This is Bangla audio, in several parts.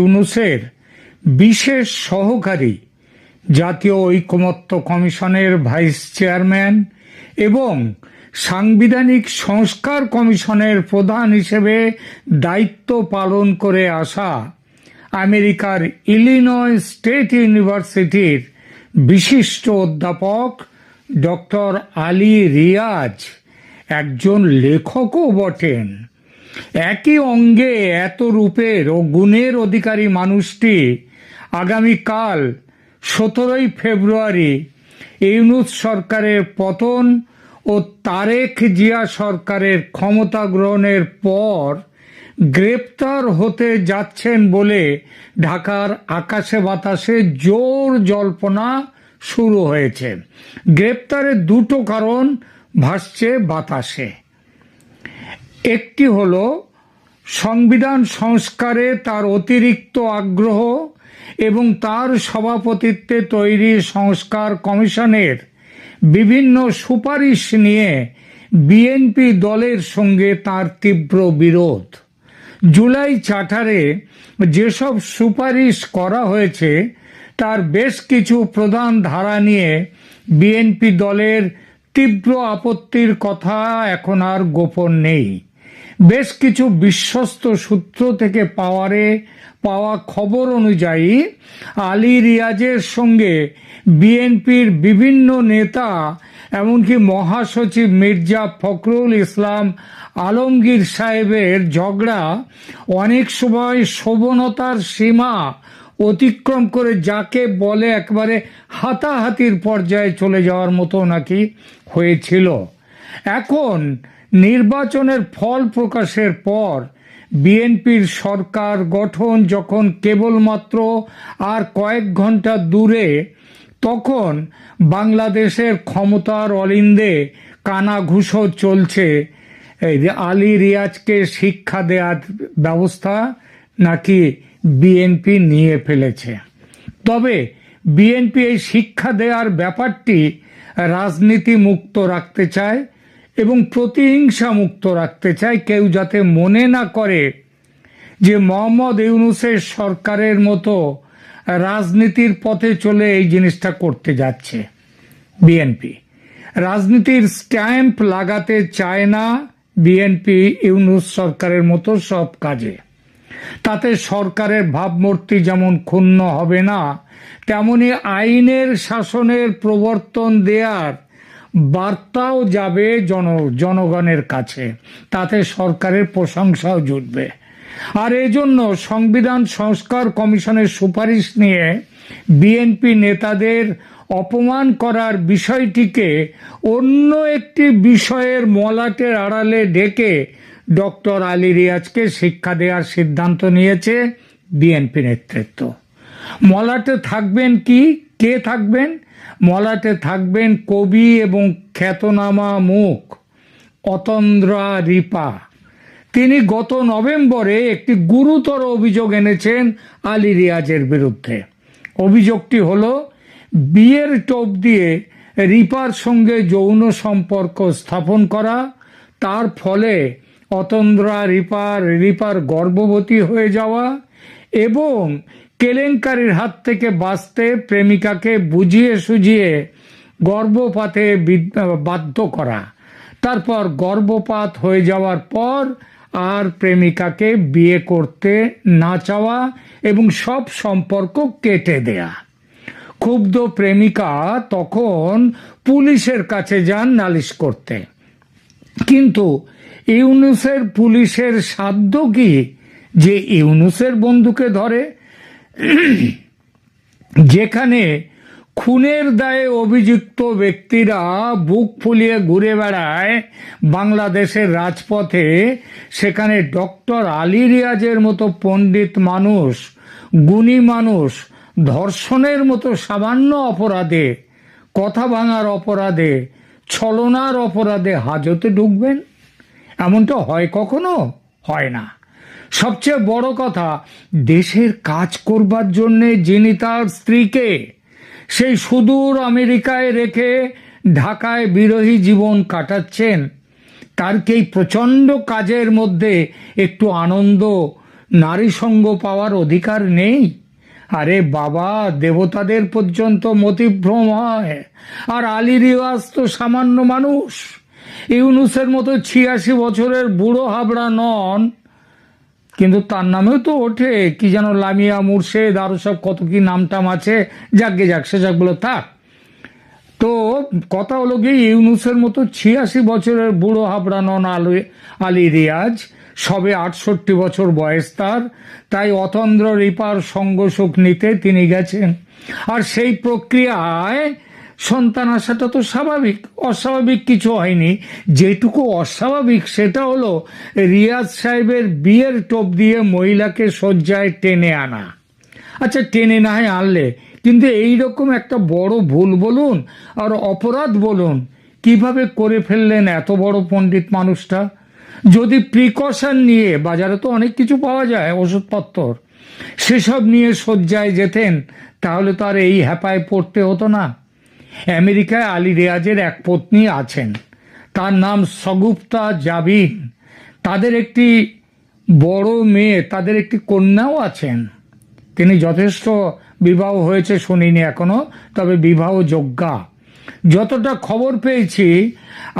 ইউনূসের বিশেষ সহকারী, জাতীয় ঐকমত্য কমিশনের ভাইস চেয়ারম্যান এবং সাংবিধানিক সংস্কার কমিশনের প্রধান হিসেবে দায়িত্ব পালন করে আসা আমেরিকার ইলিনয় স্টেট ইউনিভার্সিটির বিশিষ্ট অধ্যাপক ডক্টর আলী রিয়াজ একজন লেখকও বটেন। একই অঙ্গে এত রূপের ও গুণের অধিকারী মানুষটি আগামীকাল 17 ফেব্রুয়ারি ইউনূস সরকারের পতন ও তারেক জিয়া সরকারের ক্ষমতা গ্রহণের পর গ্রেপ্তার হতে যাচ্ছেন বলে ঢাকার আকাশে বাতাসে জোর জল্পনা শুরু হয়েছে। গ্রেপ্তারের দুটো কারণ ভাসছে বাতাসে। একটি হলো সংবিধান সংস্কারে তার অতিরিক্ত আগ্রহ এবং তার সভাপতিত্বে তৈরি সংস্কার কমিশনের বিভিন্ন সুপারিশ নিয়ে বিএনপি দলের সঙ্গে তার তীব্র বিরোধ। জুলাই চার্টারে যেসব সুপারিশ করা হয়েছে তার বেশ কিছু প্রধান ধারা নিয়ে বিএনপি দলের তীব্র আপত্তির কথা এখন আর গোপন নেই। বেশ কিছু বিশ্বস্ত সূত্র থেকে পাওয়া খবর অনুযায়ী আলী রিয়াজের সঙ্গে বিএনপির বিভিন্ন নেতা, এমনকি মহাসচিব মির্জা ফখরুল ইসলাম আলমগীর সাহেবের ঝগড়া অনেক সময় শোভনতার সীমা অতিক্রম করে যাকে বলে একবারে হাতাহাতির পর্যায়ে চলে যাওয়ার মতো নাকি হয়েছিল। এখন নির্বাচনের ফল প্রকাশের পর বিএনপির সরকার গঠন যখন কেবলমাত্র আর কয়েক ঘন্টা দূরে, তখন বাংলাদেশের ক্ষমতার অলিন্দে কানাঘুষো চলছে আলী রিয়াজকে শিক্ষা দেওয়ার ব্যবস্থা নাকি বিএনপি নিয়ে ফেলেছে। তবে বিএনপি এই শিক্ষা দেওয়ার ব্যাপারটি রাজনীতি মুক্ত রাখতে চায় এবং প্রতিহিংসা মুক্ত রাখতে চায়। কেউ যাতে মনে না করে যে মোহাম্মদ ইউনূসের সরকারের মতো রাজনীতির পথে চলে এই জিনিসটা করতে যাচ্ছে। বিএনপি রাজনীতির স্ট্যাম্প লাগাতে চায় না বিএনপি ইউনূস সরকারের মতো সব কাজে। তাতে সরকারের ভাবমূর্তি যেমন ক্ষুণ্ণ হবে না, তেমনি আইনের শাসনের প্রবর্তন দেওয়ার বার্তাও যাবে জনগণের কাছে। তাতে সরকারের প্রশংসাও জুটবে। আর এজন্য সংবিধান সংস্কার কমিশনের সুপারিশ নিয়ে বিএনপি নেতাদের অপমান করার বিষয়টিকে অন্য একটি বিষয়ের মলাটের আড়ালে ঢেকে ডক্টর আলী রিয়াজকে শিক্ষা দেওয়ার সিদ্ধান্ত নিয়েছে বিএনপি নেতৃত্ব। মলাটে থাকবেন কে থাকবেন? মলাটে থাকবেন কবি এবং খ্যাতনামা মুখ অতন্দ্রা রিপা। তিনি গত নভেম্বরে একটি গুরুতর অভিযোগ এনেছেন আলী রিয়াজের বিরুদ্ধে। অভিযোগটি হলো বিয়ের টোপ দিয়ে রিপার সঙ্গে যৌন সম্পর্ক স্থাপন করা, তার ফলে অতন্দ্রা রিপার গর্ভবতী হয়ে যাওয়া এবং কেলেঙ্কারির হাত থেকে বাঁচতে প্রেমিকাকে বুঝিয়ে সুঝিয়ে গর্ভপাতে বাধ্য করা, তারপর গর্ভপাত হয়ে যাওয়ার পর আর প্রেমিকাকে বিয়ে করতে না চাওয়া এবং সব সম্পর্ক কেটে দেয়া। ক্ষুব্ধ প্রেমিকা তখন পুলিশের কাছে যান নালিশ করতে। কিন্তু ইউনূসের পুলিশের সাধ্য কি যে ইউনূসের বন্ধুকে ধরে? যেখানে খুনের দায়ে অভিযুক্ত ব্যক্তিরা বুক ফুলিয়ে ঘুরে বেড়ায় বাংলাদেশের রাজপথে, সেখানে ডক্টর আলী রিয়াজের মতো পণ্ডিত মানুষ, গুণী মানুষ ধর্ষণের মতো সামান্য অপরাধে, কথা ভাঙার অপরাধে, ছলনার অপরাধে হাজতে ঢুকবেন? এমনটা হয় কখনো? হয় না। সবচেয়ে বড় কথা, দেশের কাজ করবার জন্যে যিনি তার স্ত্রীকে সেই সুদূর আমেরিকায় রেখে ঢাকায় বিরহী জীবন কাটাচ্ছেন, তার কি এই প্রচণ্ড কাজের মধ্যে একটু আনন্দ নারী সঙ্গ পাওয়ার অধিকার নেই? আরে বাবা, দেবতাদের পর্যন্ত মতিভ্রম হয়, আর আলী রিয়াজ তো সামান্য মানুষ। ইউনুসের মতো 86 বছরের বুড়ো হাবড়া নন, কিন্তু তার নামেও তো ওঠে কি যেন লামিয়া মুর্শেদ, আরো সব কত কি নামটাম আছে। যাকে যাক, সেসবগুলো থাক। তো কথা হলো কি, ইউনুসের মতো 86 বছরের বুড়ো হাবড়া নন আলী রিয়াজ, সবে 68 বছর বয়স তার। তাই অতন্দ্র রিপার সঙ্গ সুখ নিতে তিনি গেছেন। আর সেই প্রক্রিয়ায় সন্তান আসাটা তো স্বাভাবিক, অস্বাভাবিক কিছু হয়নি। যেটুকু অস্বাভাবিক সেটা হলো রিয়াজ সাহেবের বিয়ের টোপ দিয়ে মহিলাকে শয্যায় টেনে আনা। আচ্ছা, টেনে না হয় আনলে, কিন্তু এইরকম একটা বড় ভুল বলুন আর অপরাধ বলুন, কিভাবে করে ফেললেন এত বড় পণ্ডিত মানুষটা? যদি প্রিকশন নিয়ে, বাজারে তো অনেক কিছু পাওয়া যায় ওষুধপত্র, সেসব নিয়ে শয্যায় যেতেন, তাহলে তো আর এই হ্যাপায় পড়তে হতো না। আমেরিকায় আলী রিয়াজের এক পত্নী আছেন, তার নাম সগুপ্তা জাবিন। তাদের একটি বড় মেয়ে, তাদের একটি কন্যাও আছেন। তিনি যথেষ্ট, বিবাহ হয়েছে শুনিনি এখনো, তবে বিবাহ যোগ্যা। যতটা খবর পেয়েছি,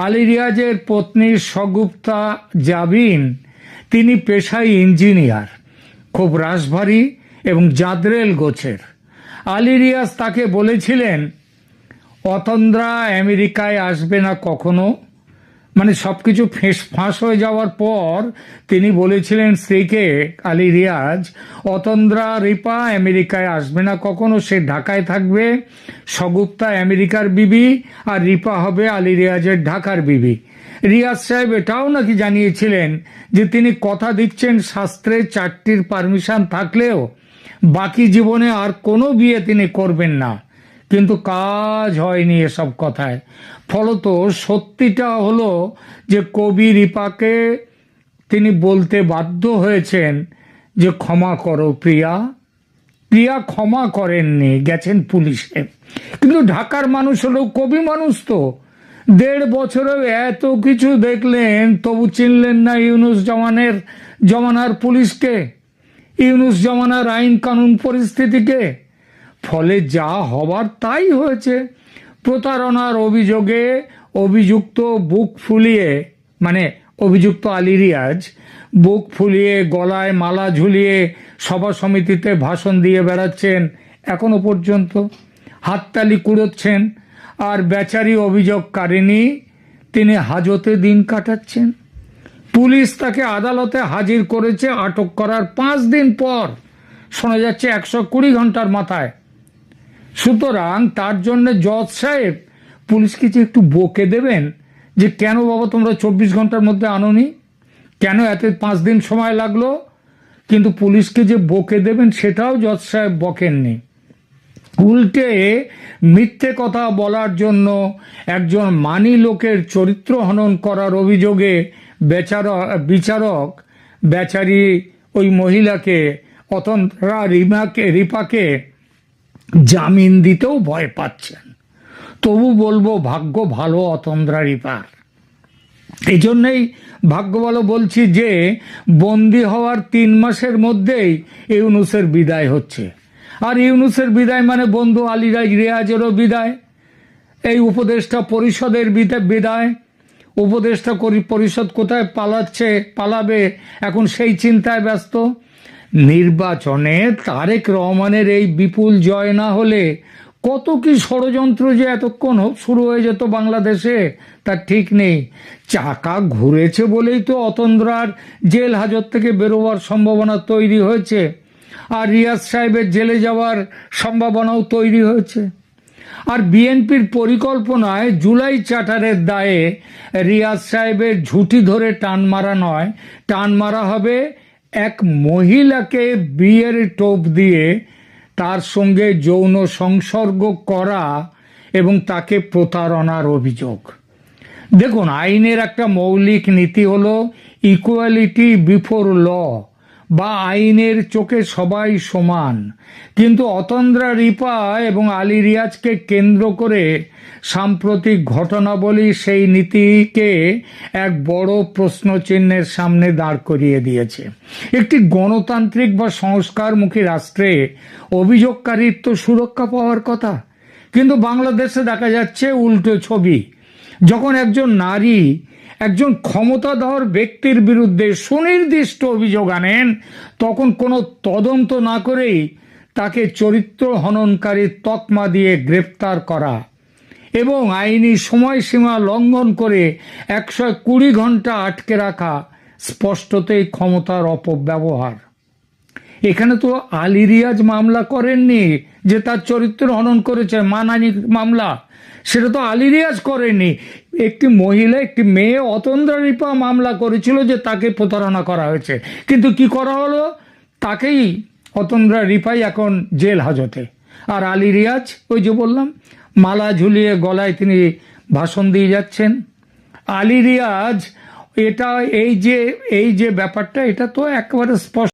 আলী রিয়াজের পত্নী সগুপ্তা জাবিন, তিনি পেশায় ইঞ্জিনিয়ার, খুব রাশভারী এবং জাদরেল গোছের। আলী রিয়াজ তাকে বলেছিলেন অতন্দ্রা আমেরিকায় আসবে না কখনো। মানে সবকিছু ফাঁস হয়ে যাওয়ার পর তিনি বলেছিলেন স্ত্রীকে, আলী রিয়াজ, অতন্দ্রা রিপা আমেরিকায় আসবে না কখনো, সে ঢাকায় থাকবে। সগুপ্তা আমেরিকার বিবি আর রিপা হবে আলী রিয়াজের ঢাকার বিবি। রিয়াজ সাহেব এটাও নাকি জানিয়েছিলেন যে তিনি কথা দিচ্ছেন শাস্ত্রে 4টির পারমিশন থাকলেও বাকি জীবনে আর কোনো বিয়ে তিনি করবেন না। কিন্তু কাজ হয়নি এসব কথায়। ফলত সত্যিটা হলো যে কবি রিপাকে তিনি বলতে বাধ্য হয়েছেন যে ক্ষমা করো প্রিয়া। প্রিয়া ক্ষমা করেননি, গেছেন পুলিশে। কিন্তু ঢাকার মানুষ হলেও কবি মানুষ তো, 1.5 বছরেও এত কিছু দেখলেন, তবু চিনলেন না ইউনুস জমানার পুলিশকে, ইউনুস জমানার আইন কানুন পরিস্থিতিকে। ফলে যা হবার তাই হয়েছে। প্রতারণার অভিযোগে অভিযুক্ত বুক ফুলিয়ে, মানে অভিযুক্ত আলী রিয়াজ বুক ফুলিয়ে, গলায় মালা ঝুলিয়ে সভা সমিতিতে ভাষণ দিয়ে বেড়াচ্ছেন এখনো পর্যন্ত, হাততালি কুড়োচ্ছেন। আর বেচারি অভিযোগকারিণী, তিনি হাজতে দিন কাটাচ্ছেন। পুলিশ তাকে আদালতে হাজির করেছে আটক করার 5 দিন পর, শোনা যাচ্ছে 120 ঘন্টার মাথায়। সুতরাং তার জন্য জজ সাহেব পুলিশকে যে একটু বকে দেবেন যে কেন বাবা তোমরা 24 ঘন্টার মধ্যে আনোনি, কেন এত 5 দিন সময় লাগলো। কিন্তু পুলিশকে যে বকে দেবেন সেটাও জজ সাহেব বকেননি। উল্টে মিথ্যে কথা বলার জন্য একজন মানি লোকের চরিত্র হনন করার অভিযোগে বিচারক বেচারি ওই মহিলাকে, অতন্দ্রা রিপাকে জামিন দিতেও ভয় পাচ্ছেন। তবু বলবো ভাগ্য ভালো অতন্দ্রা রিপার। এই জন্যই ভাগ্য ভালো বলছি যে বন্দী হওয়ার 3 মাসের মধ্যেই ইউনুসের বিদায় হচ্ছে। আর ইউনুসের বিদায় মানে বন্ধু আলী রিয়াজেরও বিদায়, এই উপদেষ্টা পরিষদের বিদায়। উপদেষ্টা পরিষদ কোথায় পালাবে এখন সেই চিন্তায় ব্যস্ত। নির্বাচনে তারেক রহমানের এই বিপুল জয় না হলে কত কি ষড়যন্ত্র যে এতক্ষণ শুরু হয়ে যেত বাংলাদেশে, তার ঠিক নেই। চাকা ঘুরেছে বলেই তো অতন্দ্রার জেল হাজত থেকে বেরোবার সম্ভাবনা তৈরি হয়েছে, আর রিয়াজ সাহেবের জেলে যাওয়ার সম্ভাবনাও তৈরি হয়েছে। আর বিএনপির পরিকল্পনায় জুলাই চার্টারের দায়ে রিয়াজ সাহেবের ঝুঁটি ধরে টান মারা নয়, টান মারা হবে এক মহিলাকে বিয়ের টোপ দিয়ে তার সঙ্গে যৌন সংসর্গ করা এবং তাকে প্রতারণার অভিযোগ। দেখুন, আইনের একটা মৌলিক নীতি হলো ইকুয়ালিটি বিফোর ল, বা আইনের চোখে সবাই সমান, কিন্তু অতন্দ্রা রিপা এবং আলী রিয়াজকে কেন্দ্র করে সাম্প্রতিক ঘটনাবলী সেই নীতিকে এক বড় প্রশ্নচিহ্নের সামনে দাঁড় করিয়ে দিয়েছে। একটি গণতান্ত্রিক বা সংস্কারমুখী রাষ্ট্রে অভিযোগকারীর তো সুরক্ষা পাওয়ার কথা, কিন্তু বাংলাদেশে দেখা যাচ্ছে উল্টো ছবি। যখন একজন নারী একজন ক্ষমতাধর ব্যক্তির বিরুদ্ধে সুনির্দিষ্ট অভিযোগ আনেন, তখন কোনো তদন্ত না করেই তাকে চরিত্র হননকারীর তকমা দিয়ে গ্রেফতার করা এবং আইনি সময়সীমা লঙ্ঘন করে 120 ঘন্টা আটকে রাখা স্পষ্টতই ক্ষমতার অপব্যবহার। এখানে তো আলী রিয়াজ মামলা করেননি যে তার চরিত্র হনন করেছে, মানহানির মামলা, সেটা তো আলী রিয়াজ করেননি। একটি মহিলা, একটি মেয়ে অতন্দ্রা রিপা মামলা করেছিল যে তাকে প্রতারণা করা হয়েছে, কিন্তু কি করা হলো, তাকেই অতন্দ্রা রিপাই এখন জেল হাজতে। আর আলী রিয়াজ, ওই যে বললাম, মালা ঝুলিয়ে গলায় তিনি ভাষণ দিয়ে যাচ্ছেন। আলী রিয়াজ, এটা এই যে ব্যাপারটা, এটা তো একেবারে স্পষ্ট।